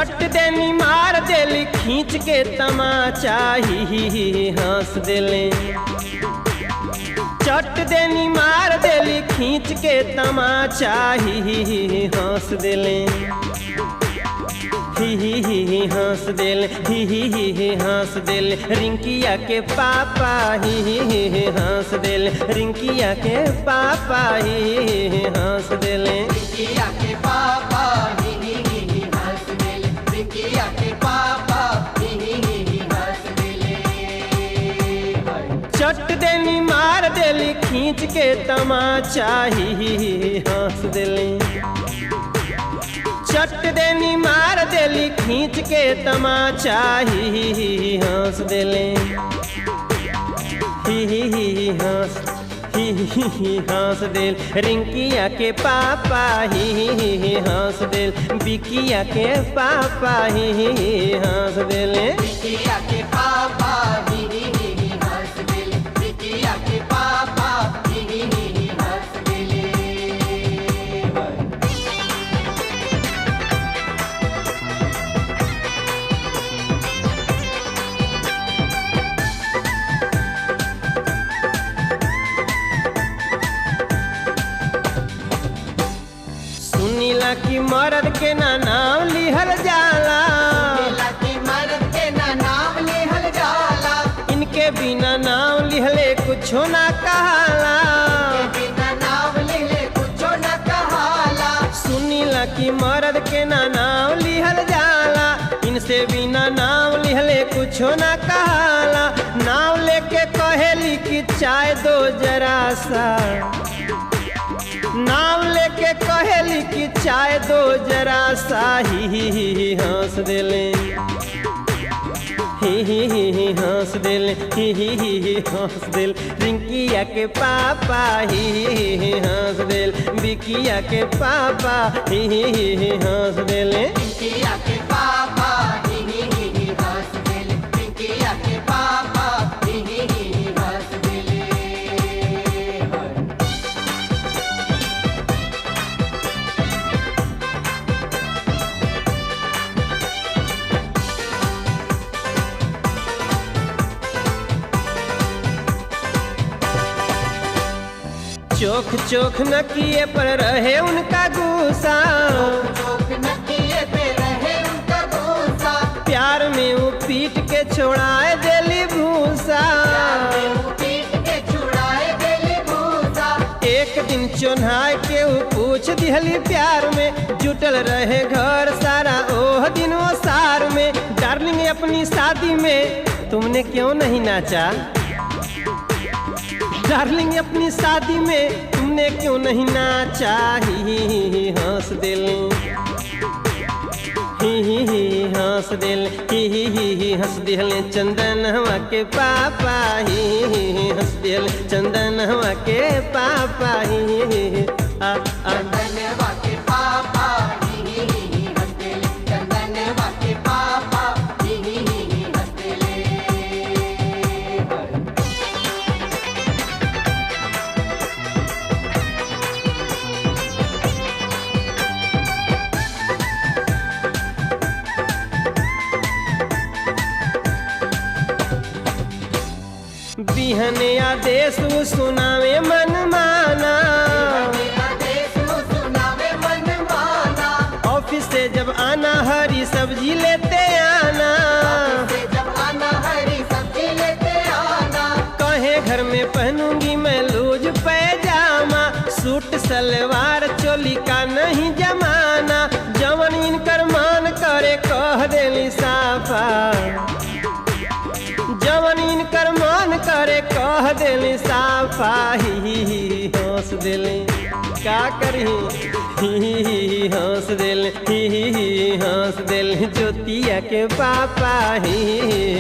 चट देनी मार देली खींच के तमाचा ही हंस देले। चट देनी मार देली खींच के तमाचा ही हंस देले। ही हंस देले ही हंस देले रिंकिया के पापा ही हंस देले। रिंकिया के पापा ही हंस देले। रिंकिया के पापा ही हंस देले। रिंकिया के पापा ही हंस देले। चट देनी मार देली खींच के तमाचा ही हंस देले। चट देनी मार देली खींच के तमाचा ही हंस देले। ही हंस देल रिंकिया के पापा ही हंस देल। बिकिया के पापा ही हंस देले। रिंकिया के पापा ही हंस देले। रिंकिया के पापा ही हंस देले। सुनीला की मर्द के ना नाम लिहल जाला। सुनीला की मर्द के ना नाम लिहल जाला। इनके बिना नाम लिहले कुछो ना कहाला। बिना नाम लिहले कुछो न कहाला। सुनीला की मर्द के ना नाम लिहल जाला। इनसे बिना नाम लिहले कुछो ना कहाला। नाम लेके कहेली कि चाय दो जरा सा। नाम लेके कहेली कि चाय दो जरा सा ही हंस देले। ही हंस देले ही हंस देल रिंकिया के पापा ही हंस देल। बिकिया के पापा ही हंस देले। रिंकिया के पापा ही हंस देले। रिंकिया के पापा ही हंस देले। चोख चोख न किए पर रहे उनका गुस्सा। चोख न किए पे रहे उनका गुस्सा। प्यार में वो पीट के छोड़ाए देली भूसा। वो पीट के छुड़ाए देली भूसा। एक दिन चोन्हाए के वो पूछ दिहली प्यार में। जुटल रहे घर सारा ओह दिन वो सार में। डार्लिंग अपनी शादी में तुमने क्यों नहीं नाचा। डार्लिंग अपनी शादी में तुमने क्यों नहीं नाचा ही हंस दिल। ही हंस दिल ही हंस दिल चंदन हवा के पापा ही हंस दिल चंदन हवा के पापा ही चंदनवा के पापा ही हंस देले। चंदनवा के पापा ही हंस देले। बिहने आदेश सुनावे मन माना। ऑफिस से जब आना हरी सब्जी लेते आना। जब आना हरी सब्जी लेते आना। कहे घर में पहनूंगी मैं लूज पैजामा। सूट सलवार चोली का नहीं जमाना। जवन इनकर मान करे कह देली साफा। जवन इनकर मान करे कह देली साफा ही हंस देली। का करी ही हंस देल ही हंस देल ज्योतिया के पापा ही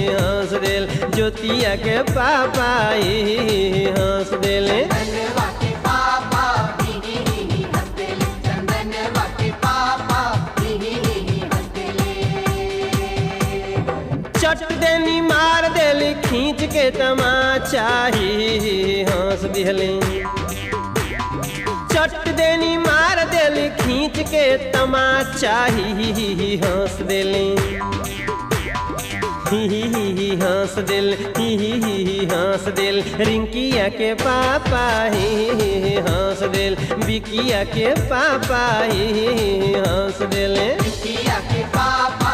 हंस देल। ज्योतिया के पापा ही हंस देले। चंदनवा के पापा ही हंस देले। चंदनवा के पापा ही हंस देले। चट देनी मार देली खींच के तमाचा ही हंस दिहले। चट देनी मार देली खींच के तमाचा ही हंस देली ही हंस दिल ही हंस दिल रिंकिया के पापा ही हंस दिल बिकिया के पापा ही हंस दिल रिंकिया के पापा